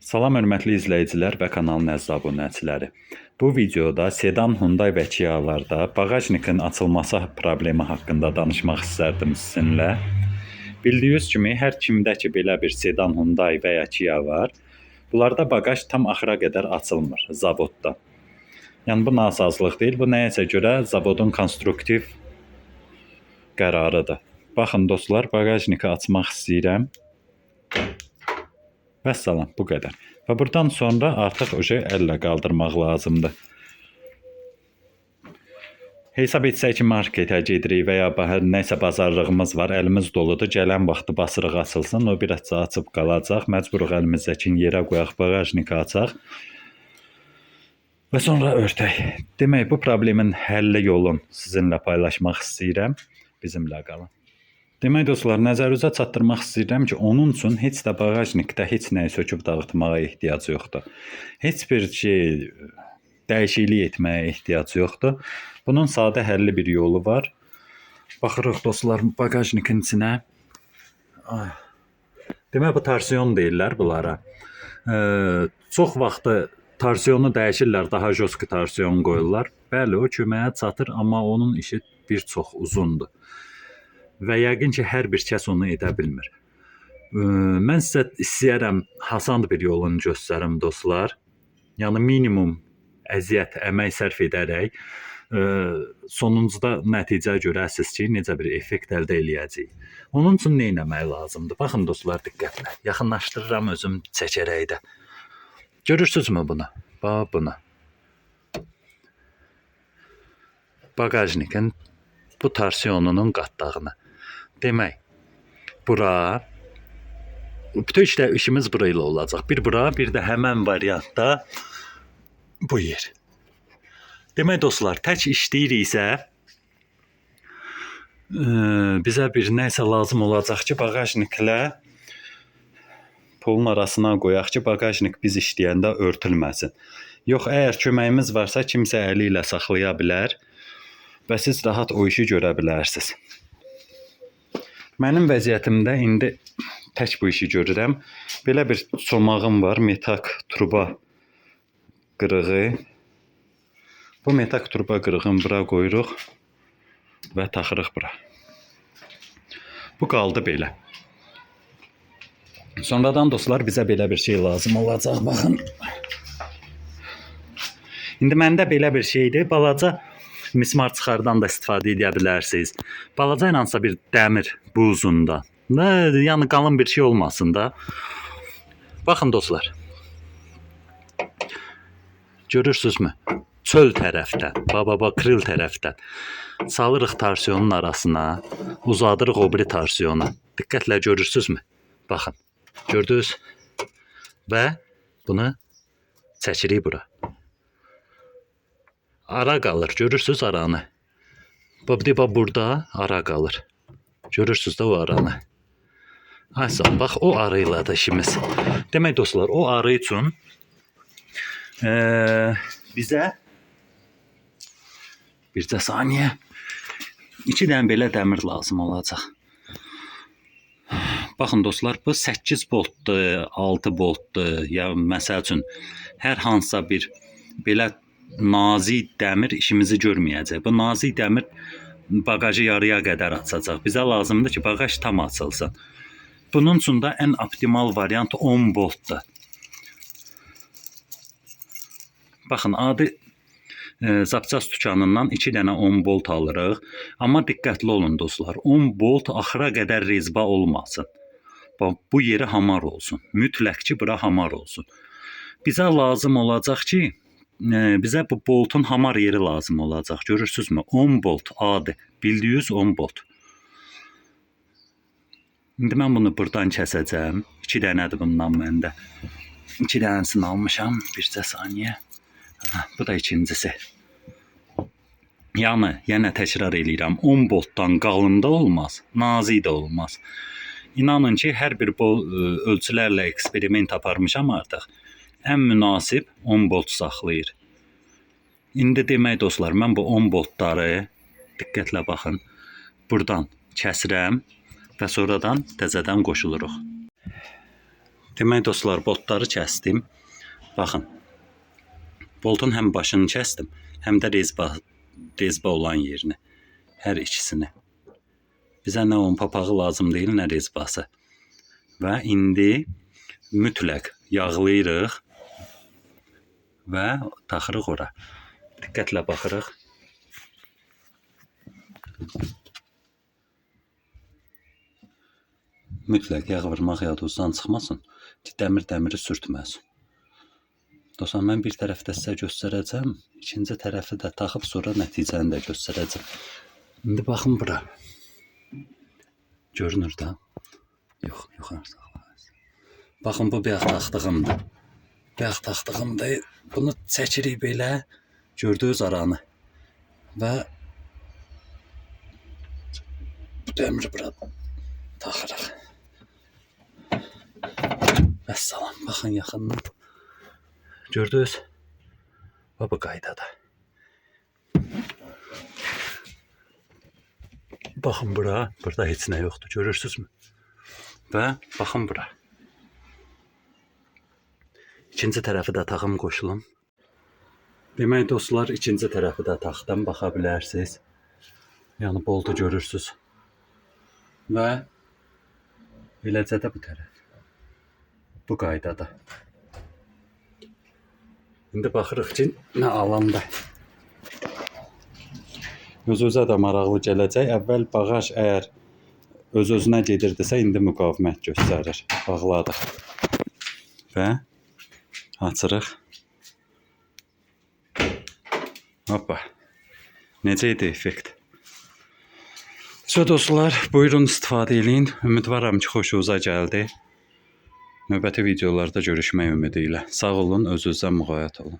Salam hörmətli izləyicilər və kanalın əziz abunəçiləri. Bu videoda sedan Hyundai və Kialarda baqajnikin açılması problemi haqqında danışmaq istərdim sizinlə. Bildiyiniz kimi hər kimdə ki belə bir sedan Hyundai və ya Kia var, bunlarda baqaj tam axıra qədər açılmır zavodda. Yəni bu nasazlıq deyil, bu nəyəsə görə zavodun konstruktiv qərarıdır. Baxın dostlar, baqajniki açmaq istəyirəm. Vəssalam, bu qədər. Və buradan sonra artıq əllə qaldırmaq lazımdır. Hesab etsək ki, marketə gedirik və ya nəsə bazarlığımız var, əlimiz doludur, gələn vaxtı basırıq açılsın, o biraz açıb qalacaq, məcburuq əlimizdəkini yerə qoyaq, baqajniki açaq və sonra örtək. Demək, bu problemin həlli yolunu sizinlə paylaşmaq istəyirəm, bizimlə qalın. Demək dostlar, nəzərinizə çatdırmaq istəyirəm ki, onun üçün heç də baqajnikdə heç nəyi söküb dağıtmağa ehtiyac yoxdur. Heç bir şey dəyişiklik etməyə ehtiyac yoxdur. Bunun sadə həlli bir yolu var. Baxırıq dostlar baqajnikin içinə. Demək, bu torsiyon deyirlər bunlara. Çox vaxtı torsiyonu dəyişirlər, daha joski torsiyon qoyurlar. Bəli, o köməyə çatır, amma onun işi bir çox uzundur. Və yəqin ki, hər bir kəs onu edə bilmir. Mən sizə istəyərəm asan bir yolunu göstərim dostlar. Yəni minimum əziyyət, əmək sərf edərək sonuncuda nəticəyə görəsiniz ki, necə bir effekt əldə eləyəcəyik. Onun üçün nə etmək lazımdır? Baxın dostlar, diqqətlə. Yaxınlaşdırıram özüm çəkərək də. Görürsünüzmü bunu? Bax bunu. Baqajnikin bu torsiyonunun qatdağını. Demək, bura, bütün işimiz bura ilə olacaq. Bir bura, bir də həmən variantda bu yer. Demək dostlar, tək işləyiriksə, bizə bir nəsə lazım olacaq ki, baqajniklə polun arasına qoyaq ki, baqajnik biz işləyəndə örtülməsin. Yox, əgər köməyimiz varsa, kimsə əli ilə saxlaya bilər və siz rahat o işi görə bilərsiniz. Mənim vəziyyətimdə indi tək bu işi görürəm. Belə bir çomağım var, metak truba qırığı. Bu metak truba qırığını bura qoyuruq və taxırıq bura. Bu qaldı belə. Sonradan dostlar bizə belə bir şey lazım olacaq. Baxın. İndi məndə belə bir şeydir. Balaca mismar çıxardan da istifadə edə bilərsiniz. Balaca ilə bir dəmir bu uzunda. Yəni qalın bir şey olmasın da. Baxın dostlar. Görürsünüzmü? Çöl tərəfdən, kril tərəfdən salırıq torsiyonun arasına, uzadırıq o biri torsiyona. Diqqətlə görürsünüzmü? Baxın. Gördünüz? Və bunu çəkirik bura. Ara qalır, görürsünüz aranı. Burada ara qalır. Görürsünüz də o aranı. Aysan, bax o arı ilə də işimiz. Demək dostlar, o arı üçün bizə bircə saniyə 2 dənə belə dəmir lazım olacaq. Baxın dostlar, bu 8 boltdur, 6 boltdur. Ya məsəl üçün hər hansısa bir belə nazik dəmir işimizi görməyəcək. Bu nazik dəmir baqajı yarıya qədər açacaq. Bizə lazımdır ki, baqaj tam açılsın. Bunun üçün də ən optimal variant 10 boltdur. Baxın, adi zapças dükanından 2 dənə 10 bolt alırıq. Amma diqqətli olun dostlar, 10 bolt axıra qədər rezba olmasın. Bu yeri hamar olsun. Mütləq ki, bura hamar olsun. Bizə lazım olacaq ki, bizə bu boltun hamar yeri lazım olacaq. Görürsünüzmü? 10 bolt adi. Bildiyiniz 10 bolt. İndi mən bunu buradan kəsəcəm. 2 dənədir bundan məndə. 2 dənəsini almışam. Bircə saniyə. Bu da ikincisi. Yəni, yenə təkrar eləyirəm. 10 boltdan qalın da olmaz, nazik də olmaz. İnanın ki, hər bir ölçülərlə eksperiment aparmışam artıq. Ən münasib 10 bolt saxlayır. İndi demək dostlar, mən bu 10 boltları, diqqətlə baxın, buradan kəsirəm və sonradan təzədən qoşuluruq. Demək dostlar, boltları kəsdim. Baxın. Boltun həm başını kəsdim, həm də rezba olan yerini. Hər ikisini. Bizə nə onun papağı lazım deyil, nə rezbası. Və indi mütləq yağlayırıq və taxırıq ora. Diqqətlə baxırıq. Mütləq yağ vurmaq yadınızdan çıxmasın ki, dəmiri sürtməsin. Dostlar, mən bir tərəfdə sizə göstərəcəm, ikinci tərəfi də taxıb sonra nəticəni də göstərəcəm. İndi baxın bura. Görünür də. Yox, artıq. Baxın, bu bayaq taxdığımdır. Bayaq taxdığımdır. Bunu çəkirik belə, gördüyünüz aranı. Və bu dəmiri bura taxırıq. Vəssalam, baxın yaxından. Gördünüz? Bu qaydada. Baxın bura, burada heç nə yoxdur, görürsünüzmü? Və baxın bura. İkinci tərəfi də taxım qoşulum. Demək dostlar, ikinci tərəfi də taxdım, baxa bilərsiniz. Yəni boltu görürsünüz. Və eləcə də bu tərəf. Bu qaydada. İndi baxırıq ki, nə alanda. Öz-özə də maraqlı gələcək. Əvvəl bağaj əgər öz-özünə gedirdisə, indi müqavimət göstərir. Bağladıq. Və açırıq. Hoppa. Necə idi effekt? Dostlar, buyurun istifadə edin. Ümidvaram ki, xoşunuza gəldi. Növbəti videolarda görüşmək ümidi ilə. Sağ olun, öz-özünüzə müğayət olun.